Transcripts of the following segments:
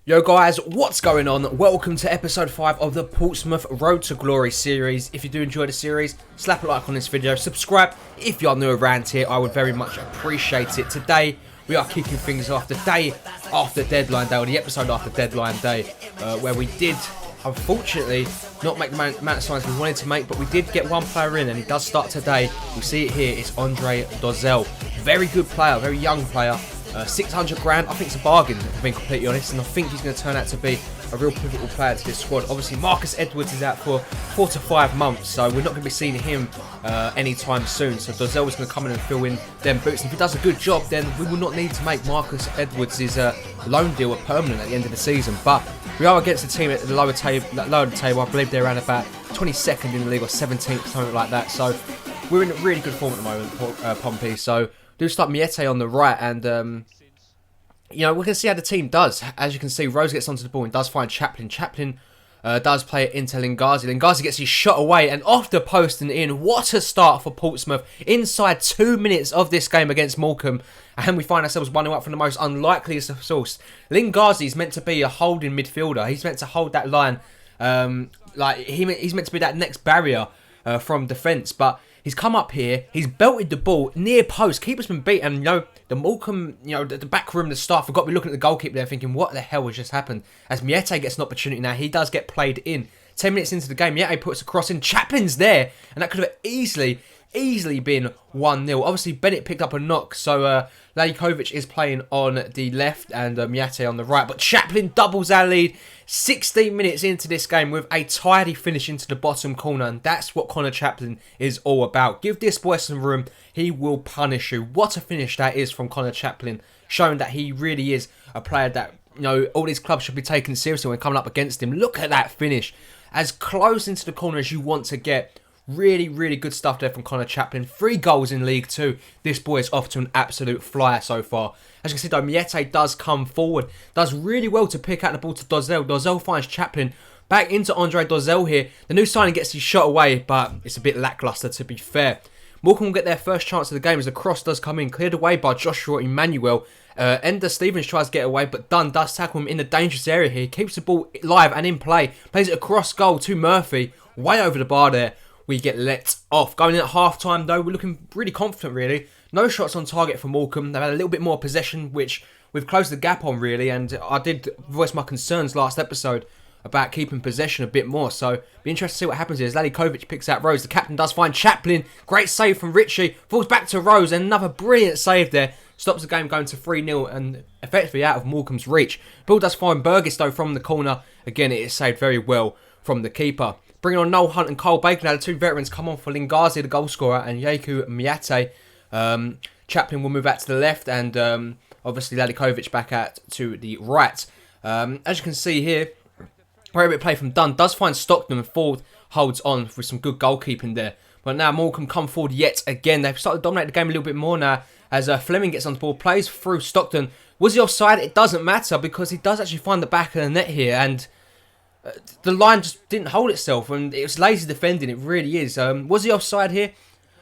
Yo guys, what's going on? Welcome to episode 5 of the Portsmouth Road to Glory series. If you do enjoy the series, slap a like on this video, subscribe if you are new around here, I would very much appreciate it. Today, we are kicking things off the day after deadline day, or the episode after deadline day, where we did, unfortunately, not make the amount of signs we wanted to make, but we did get one player in, and he does start today. We see it here, it's Andre Dozzell. Very good player, very young player. 600 grand, I think it's a bargain, if I'm being completely honest, and I think he's going to turn out to be a real pivotal player to this squad. Obviously, Marcus Edwards is out for 4 to 5 months, so we're not going to be seeing him anytime soon. So Dozzell is going to come in and fill in them boots. And if he does a good job, then we will not need to make Marcus Edwards' loan deal a permanent at the end of the season. But we are against a team at the lower table. I believe they're around about 22nd in the league or 17th, something like that. So we're in really good form at the moment, Pompey. So do start Miete on the right, and you know, we're going to see how the team does. As you can see, Rose gets onto the ball and does find Chaplin. Chaplin does play it into Lingazi. Lingazi gets his shot away and off the post and in. What a start for Portsmouth inside 2 minutes of this game against Morecambe. And we find ourselves 1-0 up from the most unlikeliest of source. Lingazi is meant to be a holding midfielder. He's meant to hold that line. He's meant to be that next barrier from defence. But he's come up here, he's belted the ball near post, keeper's been beat, and you know, the Morecambe, you know, the back room, the staff have got to be looking at the goalkeeper there thinking, what the hell has just happened? As Miete gets an opportunity now, he does get played in. 10 minutes into the game, Miete puts a cross in, Chaplin's there, and that could have easily been 1-0. Obviously, Bennett picked up a knock, so Lajkovic is playing on the left and Miete on the right. But Chaplin doubles our lead 16 minutes into this game with a tidy finish into the bottom corner. And that's what Connor Chaplin is all about. Give this boy some room, he will punish you. What a finish that is from Connor Chaplin, showing that he really is a player that, you know, all these clubs should be taken seriously when coming up against him. Look at that finish. As close into the corner as you want to get. Really, really good stuff there from Connor Chaplin. 3 goals in League 2. This boy is off to an absolute flyer so far. As you can see though, Miete does come forward. Does really well to pick out the ball to Dozzell. Dozzell finds Chaplin. Back into Andre Dozzell here. The new signing gets his shot away, but it's a bit lacklustre to be fair. Morecambe will get their first chance of the game as the cross does come in. Cleared away by Joshua Emmanuel. Ender Stevens tries to get away, but Dunn does tackle him in the dangerous area here. Keeps the ball live and in play. Plays it across goal to Murphy. Way over the bar there. We get let off. Going in at half-time, though, we're looking really confident, really. No shots on target for Morecambe. They've had a little bit more possession, which we've closed the gap on, really. And I did voice my concerns last episode about keeping possession a bit more. So, be interested to see what happens here. As Lajkovic picks out Rose. The captain does find Chaplin. Great save from Ritchie. Falls back to Rose. And another brilliant save there. Stops the game going to 3-0 and effectively out of Morecambe's reach. Bill does find Burgess, though, from the corner. Again, it is saved very well from the keeper. Bringing on Noel Hunt and Cole Baker. Now the 2 veterans come on for Lingazi, the goal scorer, and Yaku Miete. Chaplin will move out to the left, and obviously Lajkovic back out to the right. As you can see here, very bit play from Dunn. Does find Stockton and forward holds on with some good goalkeeping there. But now Morecambe come forward yet again. They've started to dominate the game a little bit more now as Fleming gets on the ball, plays through Stockton. Was he offside? It doesn't matter because he does actually find the back of the net here, and the line just didn't hold itself, and it was lazy defending, it really is. Was he offside here?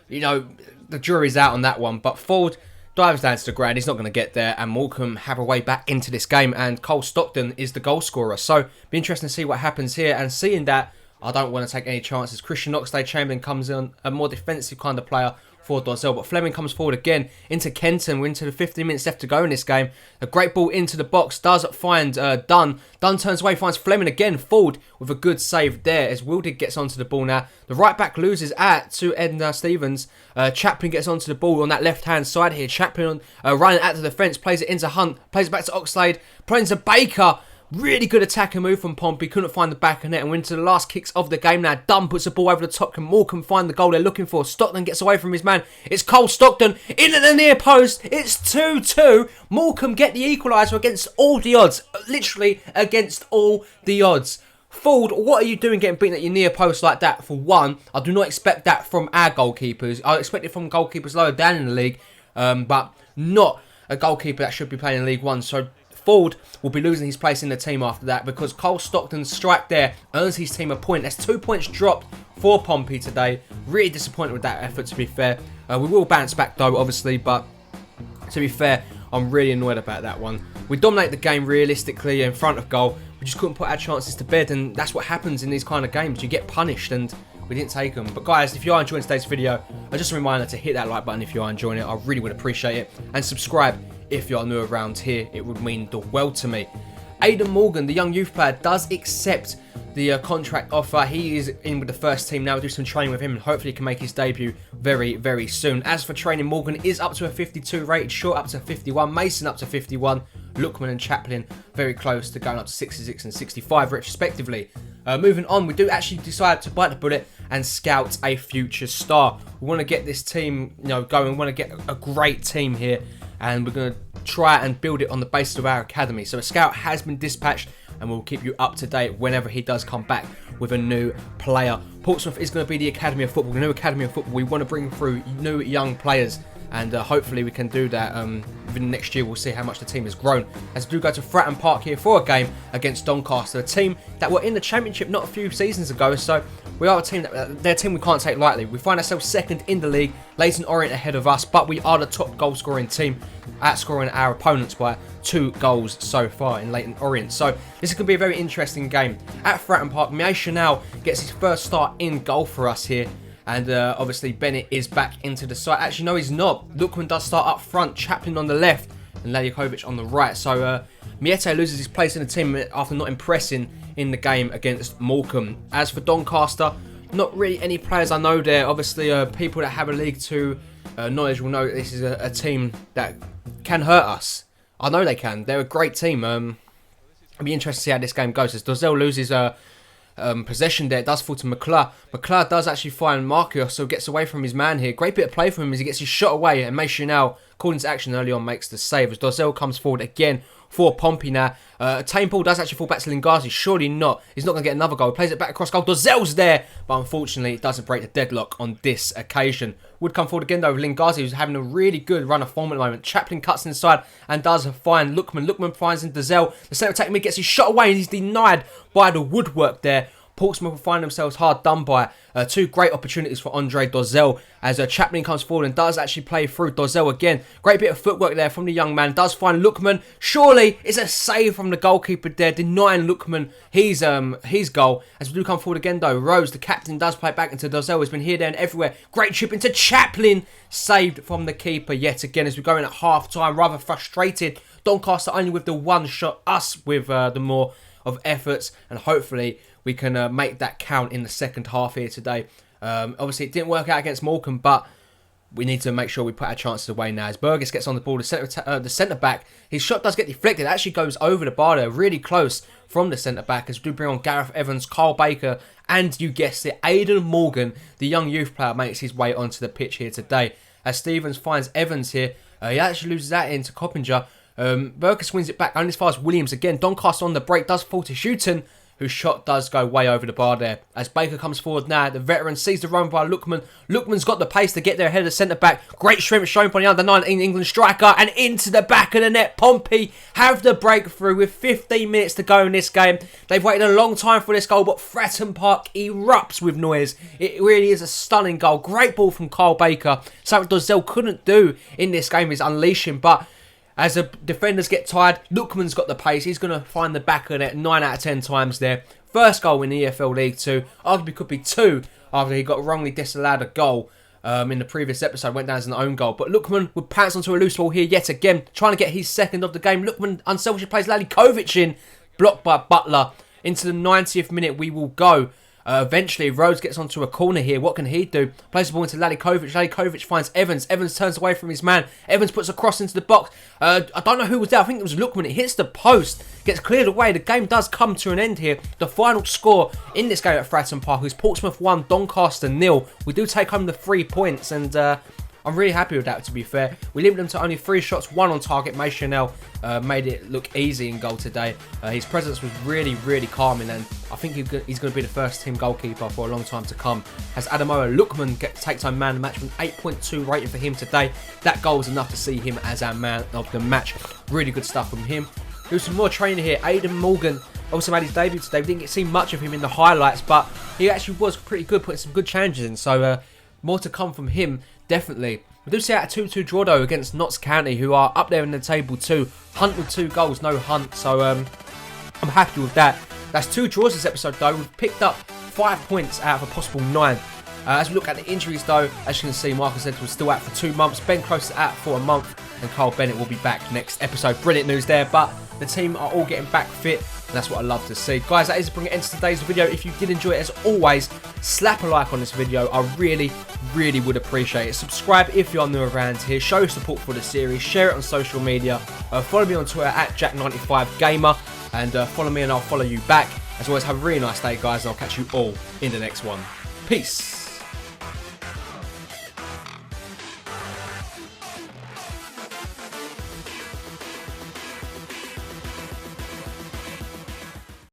You know, the jury's out on that one, but Ford dives down to the ground, he's not going to get there, and Morecambe have a way back into this game, and Cole Stockton is the goal scorer. So, be interesting to see what happens here, and seeing that, I don't want to take any chances. Christian Oxlade-Chamberlain comes in, a more defensive kind of player for Dozzell, but Fleming comes forward again into Kenton. We're into the 15 minutes left to go in this game. A great ball into the box, does find Dunn. Dunn turns away, finds Fleming again, forward with a good save there as Wildig gets onto the ball now. The right back loses out to Ender Stevens. Chaplin gets onto the ball on that left hand side here. Chaplin running out to the fence, plays it into Hunt, plays it back to Oxlade, plays to Baker. Really good attacking move from Pompey. Couldn't find the back of net and went to the last kicks of the game now. Dunn puts the ball over the top. Can Morecambe find the goal they're looking for? Stockton gets away from his man. It's Cole Stockton in at the near post. It's 2-2. Morecambe get the equaliser against all the odds. Literally against all the odds. Ford, what are you doing getting beaten at your near post like that? For one, I do not expect that from our goalkeepers. I expect it from goalkeepers lower down in the league, but not a goalkeeper that should be playing in League 1. So Ford will be losing his place in the team after that because Cole Stockton's strike there earns his team a point. That's 2 points dropped for Pompey today. Really disappointed with that effort, to be fair. We will bounce back though, obviously, but to be fair, I'm really annoyed about that one. We dominate the game realistically in front of goal. We just couldn't put our chances to bed, and that's what happens in these kind of games. You get punished, and we didn't take them. But guys, if you are enjoying today's video, just a reminder to hit that like button if you are enjoying it. I really would appreciate it. And subscribe if you are new around here. It would mean the world to me. Aidan Morgan, the young youth player, does accept the contract offer. He is in with the first team now. We'll do some training with him and hopefully he can make his debut very, very soon. As for training, Morgan is up to a 52 rated, Short up to 51, Mason up to 51, Lookman and Chaplin very close to going up to 66 and 65 respectively. Moving on, we do actually decide to bite the bullet and scout a future star. We want to get this team, going. We want to get a great team here, and we're going to try and build it on the basis of our academy. So a scout has been dispatched, and we'll keep you up to date whenever he does come back with a new player. Portsmouth is going to be the academy of football, the new academy of football. We want to bring through new young players, and hopefully we can do that within next year. We'll see how much the team has grown. As we do go to Fratton Park here for a game against Doncaster, a team that were in the Championship not a few seasons ago. So we are a team they're a team we can't take lightly. We find ourselves second in the league, Leyton Orient ahead of us, but we are the top goal scoring team, outscoring our opponents by 2 goals so far in Leyton Orient. So this is going to be a very interesting game at Fratton Park. Chanel gets his first start in goal for us here. And obviously Bennett is back into the side. Actually, no, he's not. Lookman does start up front, Chaplin on the left, and Lalikovic on the right. So Miete loses his place in the team after not impressing in the game against Morecambe. As for Doncaster, not really any players I know there. Obviously, people that have a League 2 knowledge will know this is a team that can hurt us. I know they can. They're a great team. I'll be interested to see how this game goes. As Dozel loses possession there, it does fall to McClure. McClure does actually find Marcus, so gets away from his man here. Great bit of play from him as he gets his shot away, and Chanel, called into action early on, makes the save as Dozel comes forward again for Pompey now. Tame ball does actually fall back to Lingazi. Surely not. He's not going to get another goal. He plays it back across goal. Dozel's there, but unfortunately it doesn't break the deadlock on this occasion. Would come forward again though with Lingazi, who's having a really good run of form at the moment. Chaplin cuts inside and does find Lookman. Lookman finds in Dozel. The centre attack mid gets his shot away and he's denied by the woodwork there. Portsmouth will find themselves hard done by. 2 great opportunities for Andre Dozel as Chaplin comes forward and does actually play through Dozel again. Great bit of footwork there from the young man. Does find Lookman. Surely it's a save from the goalkeeper there, denying Lookman his goal. As we do come forward again though, Rose, the captain, does play back into Dozel. He's been here, there and everywhere. Great chip into Chaplin. Saved from the keeper yet again as we go in at half time. Rather frustrated. Doncaster only with the 1 shot. Us with the more of efforts, and hopefully we can make that count in the second half here today. Obviously, it didn't work out against Morecambe, but we need to make sure we put our chances away now. As Burgess gets on the ball, the centre back, his shot does get deflected. It actually goes over the bar there, really close from the centre back. As we do bring on Gareth Evans, Carl Baker, and you guessed it, Aidan Morgan, the young youth player, makes his way onto the pitch here today. As Stevens finds Evans here, he actually loses that into Coppinger. Burgess wins it back only as far as Williams again. Doncaster on the break does fall to Shooton, whose shot does go way over the bar there. As Baker comes forward now, the veteran sees the run by Lookman. Lookman's got the pace to get there ahead of the centre-back. Great strength shown by the under-19 England striker, and into the back of the net. Pompey have the breakthrough with 15 minutes to go in this game. They've waited a long time for this goal, but Fratton Park erupts with noise. It really is a stunning goal. Great ball from Carl Baker. Something Dozel couldn't do in this game is unleashing, but as the defenders get tired, Lookman's got the pace. He's going to find the back of it 9 out of 10 times there. First goal in the EFL League 2. Arguably could be 2 after he got wrongly disallowed a goal in the previous episode. Went down as an own goal. But Lookman would pounce onto a loose ball here yet again. Trying to get his second of the game. Lookman unselfishly plays Lalikovic in. Blocked by Butler. Into the 90th minute we will go. Eventually, Rhodes gets onto a corner here. What can he do? Plays the ball into Lalikovic. Lalikovic finds Evans. Evans turns away from his man. Evans puts a cross into the box. I don't know who was there. I think it was Lookman. It hits the post. Gets cleared away. The game does come to an end here. The final score in this game at Fratton Park is Portsmouth 1, Doncaster 0. We do take home the 3 points, and I'm really happy with that, to be fair. We limited them to only 3 shots, 1 on target. Chanel made it look easy in goal today. His presence was really, really calming, and I think he's going to be the first team goalkeeper for a long time to come. As Adamoa Lookman takes home man of the match with an 8.2 rating for him today. That goal was enough to see him as our man of the match. Really good stuff from him. Do some more training here. Aidan Morgan also made his debut today. We didn't get to see much of him in the highlights, but he actually was pretty good, putting some good challenges in. So more to come from him, definitely. We do see out a 2-2 draw though against Notts County, who are up there in the table too. Hunt with 2 goals, no Hunt, so I'm happy with that. That's 2 draws this episode though. We've picked up 5 points out of a possible 9. As we look at the injuries though, as you can see, Marcus Edwards still out for 2 months, Ben Close is out for a month, and Carl Bennett will be back next episode. Brilliant news there, but the team are all getting back fit, and that's what I love to see. Guys, that is bringing it into today's video. If you did enjoy it, as always, slap a like on this video. I really would appreciate it. Subscribe if you're new around here. Show your support for the series. Share it on social media. Follow me on Twitter at Jack95Gamer, and follow me and I'll follow you back. As always, have a really nice day, guys, and I'll catch you all in the next one. Peace.